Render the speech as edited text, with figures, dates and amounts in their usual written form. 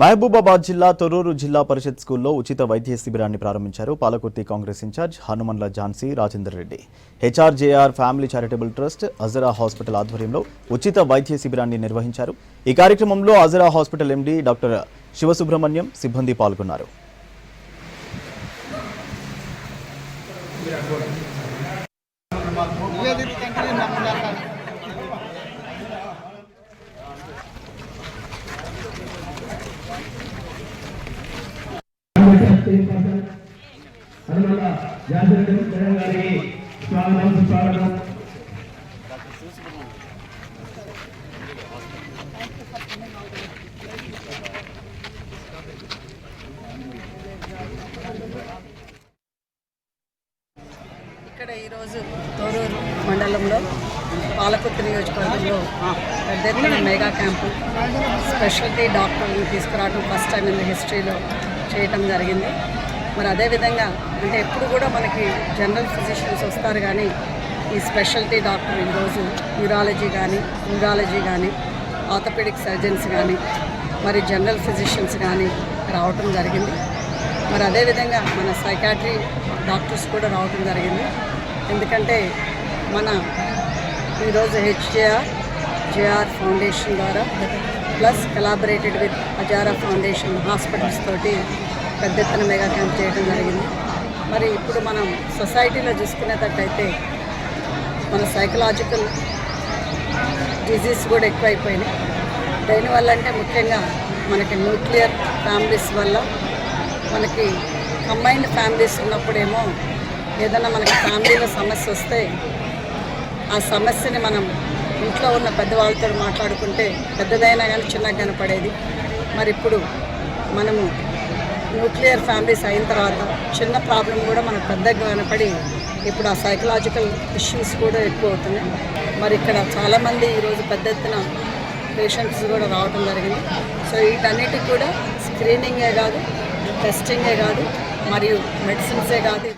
మహబూబాబాద్ జిల్లా తొర్రూరు జిల్లా పరిషత్ స్కూల్లో ఉచిత వైద్య శిబిరాన్ని ప్రారంభించారు Palakurthi Congress in charge Hanumandla Jhansi Rajender Reddy. HRJR family charitable trust Ajara hospital ఆధ్వర్యంలో ఉచిత వైద్య శిబిరాన్ని నిర్వహించారు. ఈ కార్యక్రమంలో Ajara hospital MD doctor Sivasubrahmanyam సిబ్బంది పాల్గొన్నారు. హనుమన్ల ఝాన్సీ గారికి స్వాగతం. ఇక్కడ ఈరోజు తొర్రూరు మండలంలో పాలకుర్తి నియోజకవర్గంలో పెద్ద ఎత్తున మెగా క్యాంపు స్పెషాలిటీ డాక్టర్ని తీసుకురావడం ఫస్ట్ టైం ఇన్ హిస్టరీలో చేయటం జరిగింది. మరి అదేవిధంగా అంటే ఎప్పుడు కూడా మనకి జనరల్ ఫిజిషియన్స్ వస్తారు, కానీ ఈ స్పెషాలిటీ డాక్టర్ ఈరోజు న్యూరాలజీ కానీ ఆర్థోపెడిక్ సర్జన్స్ కానీ మరి జనరల్ ఫిజిషియన్స్ కానీ రావటం జరిగింది. మరి అదేవిధంగా మన సైకాట్రీ డాక్టర్స్ కూడా రావటం జరిగింది. ఎందుకంటే మన ఈరోజు హెచ్ఆర్జేఆర్ ఫౌండేషన్ ద్వారా plus collaborated with Ajara foundation hospitals తోటి పెద్ద ఎత్తున మెగా క్యాంప్ చేయడం జరిగింది. మరి ఇప్పుడు మనం సొసైటీలో చూసుకునేటట్టయితే మన సైకలాజికల్ డిజీజ్ కూడా ఎక్కువైపోయినాయి. దేనివల్ల అంటే ముఖ్యంగా మనకి న్యూక్లియర్ ఫ్యామిలీస్ వల్ల, మనకి కంబైన్డ్ ఫ్యామిలీస్ ఉన్నప్పుడేమో ఏదైనా మనకి ఫ్యామిలీలో సమస్య వస్తే ఆ సమస్యని మనం ఇంట్లో ఉన్న పెద్దవాళ్ళతో మాట్లాడుకుంటే పెద్దదైనా కానీ చిన్నగా కనపడేది. మరి ఇప్పుడు మనము న్యూక్లియర్ ఫ్యామిలీస్ అయిన తర్వాత చిన్న ప్రాబ్లం కూడా మనకు పెద్దగా కనపడి ఇప్పుడు ఆ సైకలాజికల్ ఇష్యూస్ కూడా ఎక్కువ అవుతున్నాయి. మరి ఇక్కడ చాలామంది ఈరోజు పెద్ద ఎత్తున పేషెంట్స్ కూడా రావడం జరిగింది. సో వీటన్నిటికి కూడా స్క్రీనింగే కాదు, టెస్టింగే కాదు, మరియు మెడిసిన్సే కాదు.